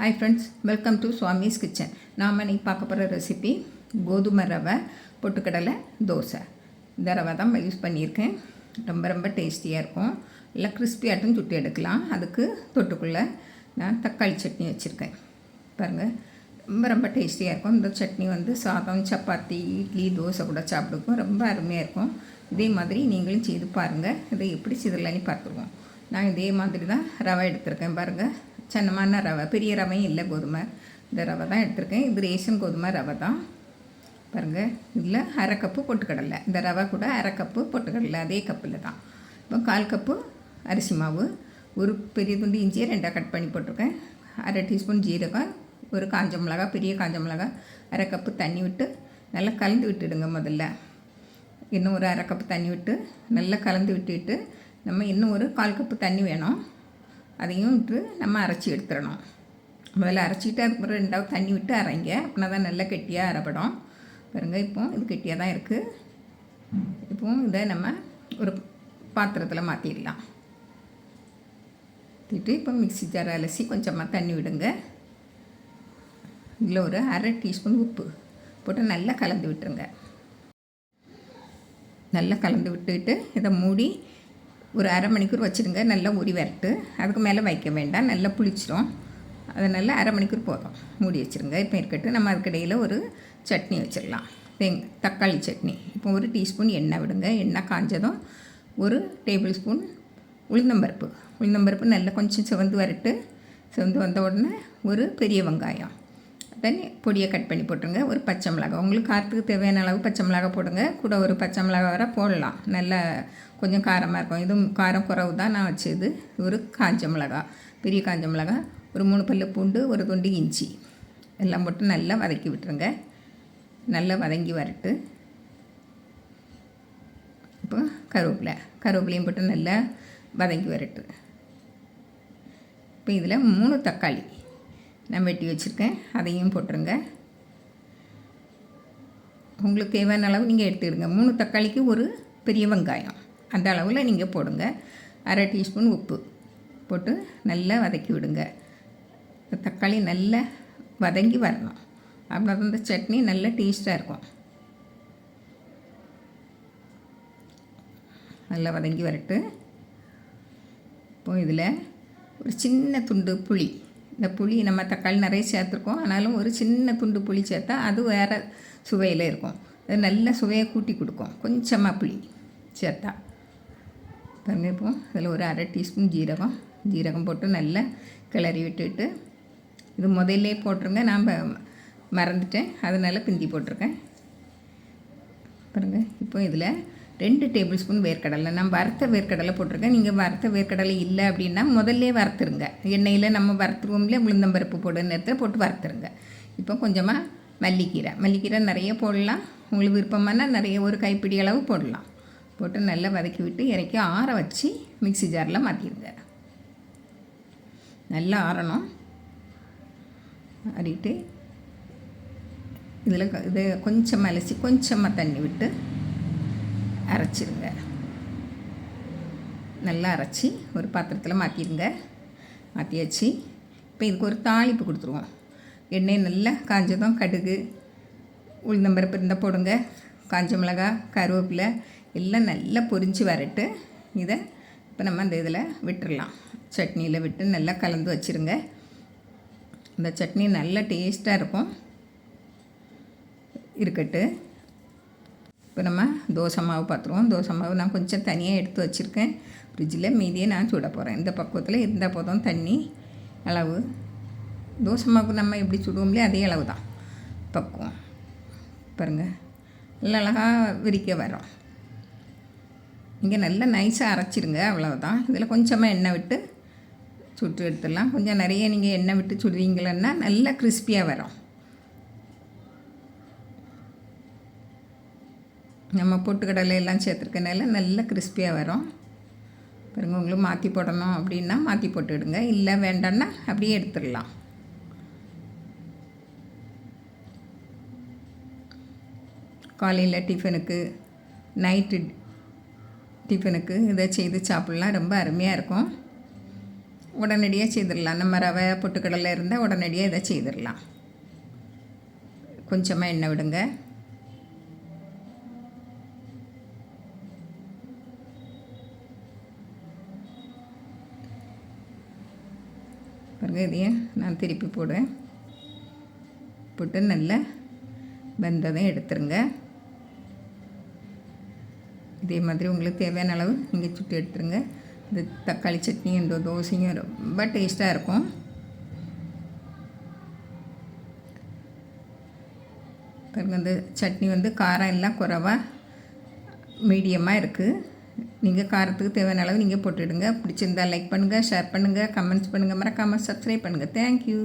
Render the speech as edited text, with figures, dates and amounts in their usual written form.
Hi friends, welcome to Swami's kitchen. நாம் இன்றைக்கி பார்க்க போகிற ரெசிபி கோதுமை ரவை பொட்டுக்கடலை தோசை. இந்த ரவை தான் யூஸ் பண்ணியிருக்கேன். ரொம்ப டேஸ்டியாக இருக்கும். இல்லை கிறிஸ்பியாட்டும் சுட்டு எடுக்கலாம். அதுக்கு தொட்டுக்குள்ளே நான் தக்காளி சட்னி வச்சுருக்கேன். பாருங்கள், ரொம்ப டேஸ்டியாக இருக்கும். இந்த சட்னி சாதம், சப்பாத்தி, இட்லி, தோசை கூட சாப்பிடுக்கும். ரொம்ப அருமையாக இருக்கும். இதே மாதிரி நீங்களும் செய்து பாருங்கள். இதை எப்படி செய்தலான்னு பார்த்துருவோம். நான் இதே மாதிரி தான் ரவை எடுத்திருக்கேன். பாருங்கள், சின்னமான ரவை, பெரிய ரவையும் இல்லை, கோதுமை இந்த ரவை தான் எடுத்திருக்கேன். இது ரேஷன் கோதுமை ரவை தான். பாருங்கள், இதில் அரை கப்பு பொட்டுக்கடலை, இந்த ரவை கூட அரை கப்பு பொட்டுக்கடலை அதே கப்பில் தான். இப்போ 1/4 கப்பு அரிசி மாவு, ஒரு பெரிய துண்டு இஞ்சியை 2ஆக கட் பண்ணி போட்டிருக்கேன். அரை டீஸ்பூன் ஜீரகம், ஒரு காஞ்ச மிளகா, பெரிய காஞ்ச மிளகா, அரை கப்பு தண்ணி விட்டு நல்லா கலந்து விட்டுடுங்க. முதல்ல இன்னும் ஒரு அரை கப்பு தண்ணி விட்டு நல்லா கலந்து விட்டுட்டு நம்ம இன்னும் ஒரு 1/4 கப்பு தண்ணி வேணும், அதையும் விட்டு நம்ம அரைச்சி எடுத்துடணும். முதல்ல அரைச்சிட்டு அதுக்கப்புறம் 2ஆவது தண்ணி விட்டு அரைங்க. அப்படின்னா தான் நல்லா கெட்டியாக அரைப்படும். பாருங்கள், இப்போ இது கெட்டியாக தான் இருக்குது. இப்போது இதை நம்ம ஒரு பாத்திரத்தில் மாற்றிடலாம். மாற்றிட்டு இப்போ மிக்ஸி ஜார் அலசி கொஞ்சமாக தண்ணி விடுங்க. இதில் ஒரு அரை டீஸ்பூன் உப்பு போட்டு நல்லா கலந்து விட்டுருங்க. நல்லா கலந்து விட்டுட்டு இதை மூடி ஒரு அரை மணிக்கூர் வச்சுருங்க. நல்லா ஊறி வரட்டு. அதுக்கு மேலே வைக்க வேண்டாம், நல்லா புளிச்சிடும். அதனால் அரை மணிக்கூர் போதும், மூடி வச்சுருங்க. இப்போ இருக்கட்டும். நம்ம அதுக்கிடையில் ஒரு சட்னி வச்சிடலாம். தக்காளி சட்னி. இப்போ ஒரு டீஸ்பூன் எண்ணெய் விடுங்க. எண்ணெய் காஞ்சதும் ஒரு டேபிள் ஸ்பூன் உளுந்தம்பருப்பு நல்லா கொஞ்சம் சிவந்து வரட்டு. சிவந்து வந்த உடனே ஒரு பெரிய வெங்காயம் தண்ணி பொடியை கட் பண்ணி போட்டுருங்க. ஒரு பச்சை மிளகாய், உங்களுக்கு காரத்துக்கு தேவையான அளவு பச்சை மிளகாய் போடுங்க. கூட ஒரு பச்சை மிளகாய் வர போடலாம். நல்லா கொஞ்சம் காரமாக இருக்கும். இதுவும் காரம் குறவு தான் நான் வச்சது. ஒரு காஞ்ச மிளகாய், பெரிய காஞ்ச மிளகாய், ஒரு 3 பல்லு பூண்டு, ஒரு துண்டு இஞ்சி எல்லாம் போட்டு நல்லா வதக்கி விட்டுருங்க. நல்லா வதங்கி வரட்டு. இப்போ கருவேப்பிலையும் போட்டு நல்லா வதங்கி வரட்டு. இப்போ இதில் 3 தக்காளி நான் வெட்டி வச்சுருக்கேன், அதையும் போட்டுருங்க. உங்களுக்கு தேவையான அளவு நீங்கள் எடுத்துக்கிடுங்க. 3 தக்காளிக்கு ஒரு பெரிய வெங்காயம் அந்த அளவில் நீங்கள் போடுங்க. அரை டீஸ்பூன் உப்பு போட்டு நல்லா வதக்கி விடுங்க. தக்காளி நல்லா வதங்கி வரணும். அப்படின்னா இந்த சட்னி நல்ல டேஸ்ட்டாக இருக்கும். நல்லா வதங்கி வரட்டு. இப்போது இதில் ஒரு சின்ன துண்டு புளி, இந்த புளி நம்ம தக்காளி நிறைய சேர்த்துருக்கோம், ஆனாலும் ஒரு சின்ன துண்டு புளி சேர்த்தா அது வேறு சுவையில் இருக்கும். அது நல்ல சுவையை கூட்டி கொடுக்கும். கொஞ்சமாக புளி சேர்த்தா பாருங்க. இப்போ இதில் ஒரு அரை டீஸ்பூன் ஜீரகம் போட்டு நல்லா கிளறி விட்டுட்டு, இது முதல்லே போட்டுருங்க. நான் மறந்துட்டேன், அதனால் பிந்தி போட்டிருக்கேன். பாருங்கள், இப்போ இதில் 2 டேபிள் ஸ்பூன் வேர்க்கடலை, நான் வறுத்த வேர்க்கடலை போட்டிருக்கேன். நீங்கள் வறுத்த வேர்க்கடலை இல்லை அப்படின்னா முதல்லே வறுத்துருங்க. எண்ணெயில் நம்ம வறுத்துருவோம்லே, உளுந்தம்பருப்பு போடுற நேரத்தில் போட்டு வறுத்துருங்க. இப்போ கொஞ்சமாக மல்லிக்கீரை நிறைய போடலாம். உங்களுக்கு விருப்பமான நிறைய ஒரு கைப்பிடி அளவு போடலாம். போட்டு நல்லா வதக்கி விட்டு இறக்கி ஆற வச்சு மிக்ஸி ஜாரில் மாற்றிடுங்க. நல்லா ஆறணும். ஆறிட்டு இதை கொஞ்சமாக அலசி கொஞ்சமாக தண்ணி விட்டு அரைச்சிருங்க. நல்லா அரைச்சி ஒரு பாத்திரத்தில் மாற்றிடுங்க. மாற்றியாச்சு. இப்போ இதுக்கு ஒரு தாளிப்பு கொடுத்துருவோம். எண்ணெய் நல்லா காஞ்சதும் கடுகு, உளுந்தம்பருப்பு இருந்தால் போடுங்க, காஞ்ச மிளகாய், கருவேப்பிலை எல்லாம் நல்லா பொரிஞ்சு வரட்டு. இதை இப்போ நம்ம அந்த இதில் விட்டுடலாம். சட்னியில் விட்டு நல்லா கலந்து வச்சுருங்க. இந்த சட்னி நல்ல டேஸ்ட்டாக இருக்கும். இருக்கட்டு. இப்போ நம்ம தோசை மாவு பார்த்துருவோம். தோசை மாவு நான் கொஞ்சம் தனியாக எடுத்து வச்சுருக்கேன் ஃப்ரிட்ஜில். மீதியை நான் சுட போகிறேன். இந்த பக்குவத்தில் இருந்தால் போதும். தண்ணி அளவு தோசை மாவு நம்ம எப்படி சுடுவோம்லையே அதே அளவு தான் பக்குவம். பாருங்கள், நல்லா அழகாக விரிக்க வரும். இங்கே நல்லா நைஸாக அரைச்சிருங்க, அவ்வளவுதான். இதில் கொஞ்சமாக எண்ணெய் விட்டு சுட்டு எடுத்துடலாம். கொஞ்சம் நிறைய நீங்கள் எண்ணெய் விட்டு சுடுவீங்களன்னா நல்லா கிறிஸ்பியாக வரும். நம்ம பொட்டுக்கடலை எல்லாம் சேர்த்துருக்கனால நல்லா கிறிஸ்பியாக வரும். பாருங்கள், உங்களுக்கு மாற்றி போடணும் அப்படின்னா மாற்றி போட்டுவிடுங்க. இல்லை வேண்டான்னா அப்படியே எடுத்துடலாம். காலையில் டிஃபனுக்கு, நைட்டு டிஃபனுக்கு இதை செய்து சாப்பிட்லாம். ரொம்ப அருமையாக இருக்கும். உடனடியாக செய்திடலாம். நம்ம ரவை பொட்டுக்கடலை இருந்தால் உடனடியாக இதை செய்திடலாம். கொஞ்சமாக எண்ணெய் விடுங்க. பாருங்க, இதையும் நான் திருப்பி போடுவேன். போட்டு நல்லா வெந்ததையும் எடுத்துருங்க. இதே மாதிரி உங்களுக்கு தேவையான அளவு நீங்கள் சுட்டு எடுத்துருங்க. இந்த தக்காளி சட்னியும் இந்த தோசையும் ரொம்ப டேஸ்ட்டாக இருக்கும். பாருங்கள், இந்த சட்னி வந்து காரம் எல்லாம் குறைவாக மீடியமாக இருக்குது. நீங்கள் காரத்துக்கு தேவையான அளவு நீங்கள் போட்டுவிடுங்க. பிடிச்சிருந்தால் லைக் பண்ணுங்கள், ஷேர் பண்ணுங்கள், கமெண்ட்ஸ் பண்ணுங்கள், மறக்காமல் சப்ஸ்கிரைப் பண்ணுங்கள். தேங்க்யூ.